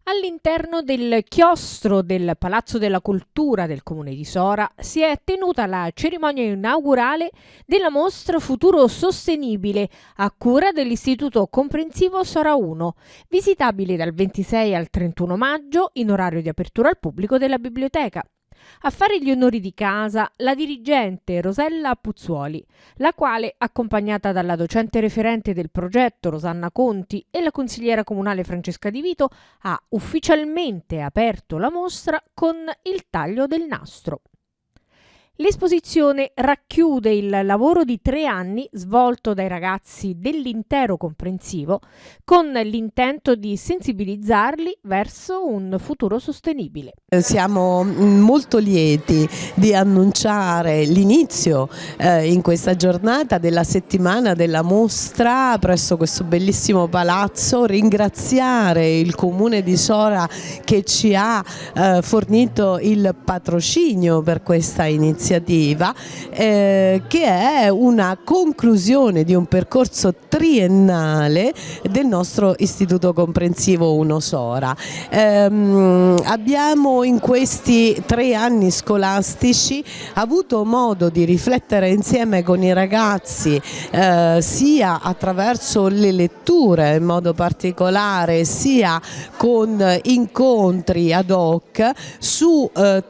All'interno del chiostro del Palazzo della Cultura del Comune di Sora si è tenuta la cerimonia inaugurale della mostra Futuro Sostenibile a cura dell'Istituto Comprensivo Sora 1, visitabile dal 26 al 31 maggio in orario di apertura al pubblico della biblioteca. A fare gli onori di casa la dirigente Rosella Puzzuoli, la quale, accompagnata dalla docente referente del progetto Rosanna Conti e la consigliera comunale Francesca Di Vito, ha ufficialmente aperto la mostra con il taglio del nastro. L'esposizione racchiude il lavoro di 3 anni svolto dai ragazzi dell'intero comprensivo con l'intento di sensibilizzarli verso un futuro sostenibile. Siamo molto lieti di annunciare l'inizio in questa giornata della settimana della mostra presso questo bellissimo palazzo, ringraziare il Comune di Sora che ci ha fornito il patrocinio per questa iniziativa. Che è una conclusione di un percorso triennale del nostro Istituto Comprensivo 1 Sora. Abbiamo in questi 3 anni scolastici avuto modo di riflettere insieme con i ragazzi sia attraverso le letture in modo particolare sia con incontri ad hoc su 3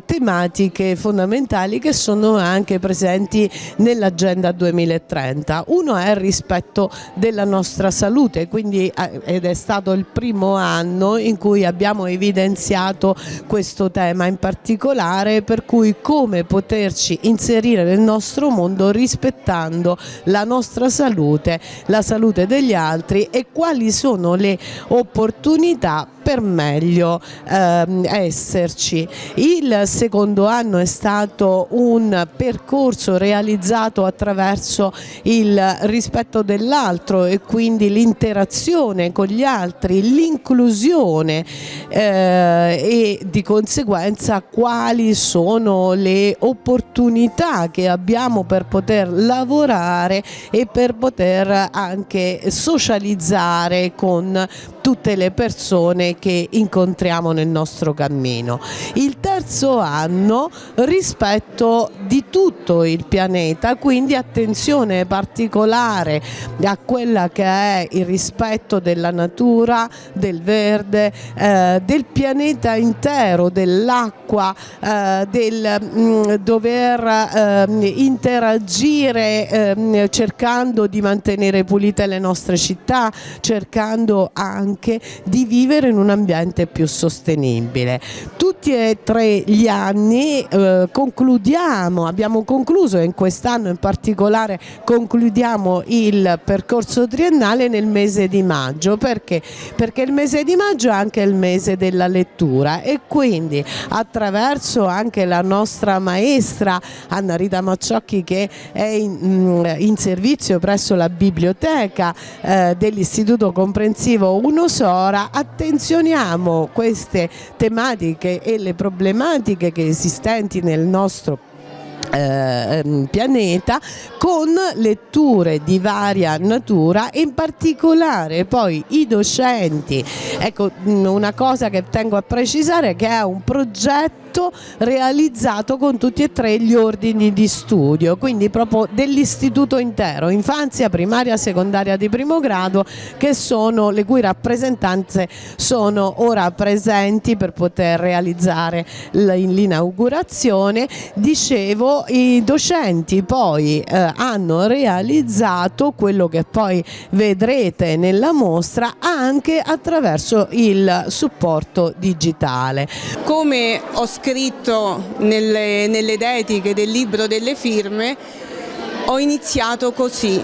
tematiche fondamentali che sono anche presenti nell'Agenda 2030. Uno è il rispetto della nostra salute, quindi ed è stato il primo anno in cui abbiamo evidenziato questo tema in particolare, per cui come poterci inserire nel nostro mondo rispettando la nostra salute, la salute degli altri e quali sono le opportunità per meglio esserci. Il secondo anno è stato un percorso realizzato attraverso il rispetto dell'altro e quindi l'interazione con gli altri, l'inclusione e di conseguenza quali sono le opportunità che abbiamo per poter lavorare e per poter anche socializzare con tutte le persone che incontriamo nel nostro cammino. Il terzo anno, rispetto di tutto il pianeta, quindi attenzione particolare a quella che è il rispetto della natura, del verde, del pianeta intero, dell'acqua, del dover interagire cercando di mantenere pulite le nostre città, cercando anche di vivere in un ambiente più sostenibile. Tutti e 3 gli anni abbiamo concluso e in quest'anno in particolare concludiamo il percorso triennale nel mese di maggio. Perché? Perché il mese di maggio è anche il mese della lettura e quindi attraverso anche la nostra maestra Anna Rita Macciocchi, che è in servizio presso la biblioteca dell'Istituto Comprensivo 1 Sora, attenzioniamo queste tematiche e le problematiche che esistenti nel nostro pianeta con letture di varia natura e in particolare poi i docenti. Ecco, una cosa che tengo a precisare è che è un progetto realizzato con tutti e 3 gli ordini di studio, quindi proprio dell'istituto intero, infanzia, primaria, secondaria di primo grado, che sono le cui rappresentanze sono ora presenti per poter realizzare l'inaugurazione. Dicevo, i docenti poi hanno realizzato quello che poi vedrete nella mostra anche attraverso il supporto digitale. Come ho scritto nelle dediche del libro delle firme, ho iniziato così: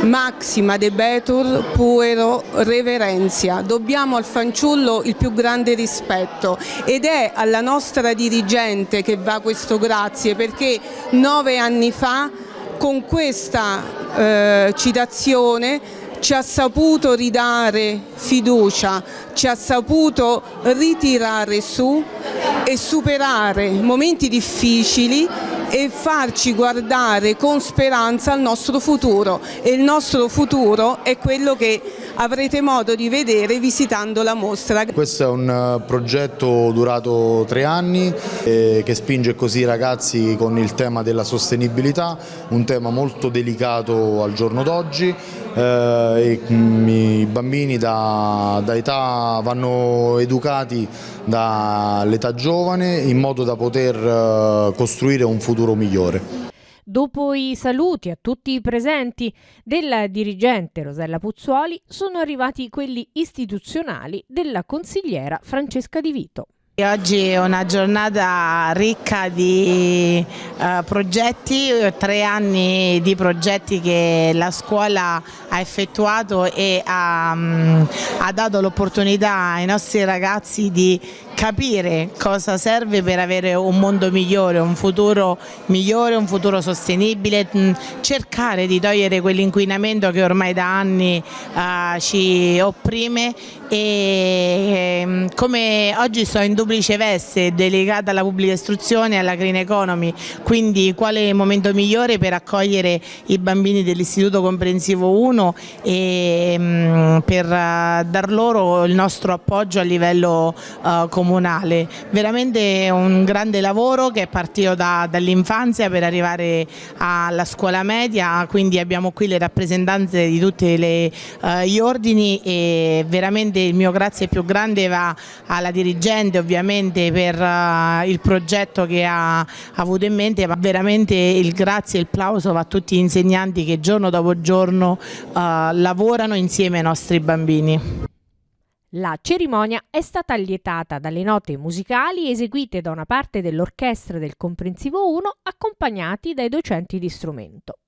Maxima debetur puero reverentia. Dobbiamo al fanciullo il più grande rispetto ed è alla nostra dirigente che va questo grazie, perché 9 anni fa con questa citazione ci ha saputo ridare fiducia, ci ha saputo ritirare su e superare momenti difficili e farci guardare con speranza al nostro futuro, e il nostro futuro è quello che avrete modo di vedere visitando la mostra. Questo è un progetto durato 3 anni che spinge così i ragazzi con il tema della sostenibilità, un tema molto delicato al giorno d'oggi. I bambini da età vanno educati dall'età giovane in modo da poter costruire un futuro migliore. Dopo i saluti a tutti i presenti della dirigente Rosella Puzzuoli, sono arrivati quelli istituzionali della consigliera Francesca Di Vito. Oggi è una giornata ricca di progetti, 3 anni di progetti che la scuola ha effettuato e ha dato l'opportunità ai nostri ragazzi di capire cosa serve per avere un mondo migliore, un futuro migliore, un futuro sostenibile, cercare di togliere quell'inquinamento che ormai da anni ci opprime e come oggi sto in duplice veste delegata alla pubblica istruzione e alla green economy, quindi quale momento migliore per accogliere i bambini dell'istituto comprensivo 1 e per dar loro il nostro appoggio a livello comunale. Veramente un grande lavoro che è partito dall'infanzia per arrivare alla scuola media, quindi abbiamo qui le rappresentanze di tutti gli ordini e veramente il mio grazie più grande va alla dirigente ovviamente per il progetto che ha avuto in mente, ma veramente il grazie e il plauso va a tutti gli insegnanti che giorno dopo giorno lavorano insieme ai nostri bambini. La cerimonia è stata allietata dalle note musicali eseguite da una parte dell'orchestra del Comprensivo 1 accompagnati dai docenti di strumento.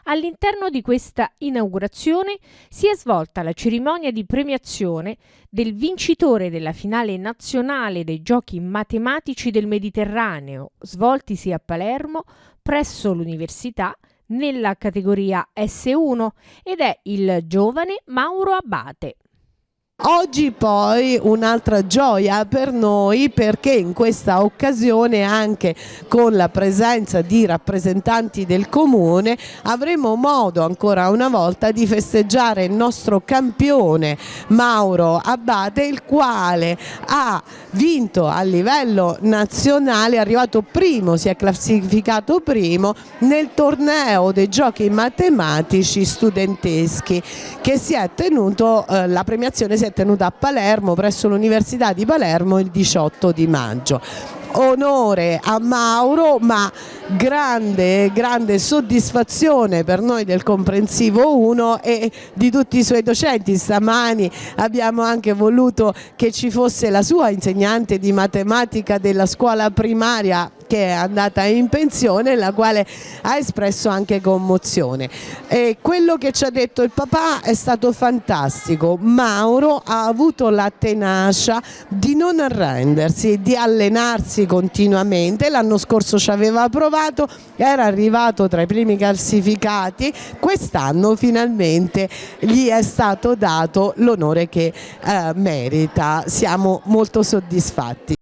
All'interno di questa inaugurazione si è svolta la cerimonia di premiazione del vincitore della finale nazionale dei Giochi matematici del Mediterraneo, svoltisi a Palermo presso l'università nella categoria S1 ed è il giovane Mauro Abate. Oggi poi un'altra gioia per noi perché in questa occasione anche con la presenza di rappresentanti del comune avremo modo ancora una volta di festeggiare il nostro campione Mauro Abate, il quale ha vinto a livello nazionale, è arrivato primo, si è classificato primo nel torneo dei giochi matematici studenteschi che si è tenuto, la premiazione si è tenuta a Palermo presso l'Università di Palermo il 18 di maggio. Onore a Mauro, ma grande soddisfazione per noi del Comprensivo 1 e di tutti i suoi docenti. Stamani abbiamo anche voluto che ci fosse la sua insegnante di matematica della scuola primaria che è andata in pensione, la quale ha espresso anche commozione. E quello che ci ha detto il papà è stato fantastico. Mauro ha avuto la tenacia di non arrendersi, di allenarsi continuamente. L'anno scorso ci aveva provato, era arrivato tra i primi classificati, quest'anno finalmente gli è stato dato l'onore che merita. Siamo molto soddisfatti.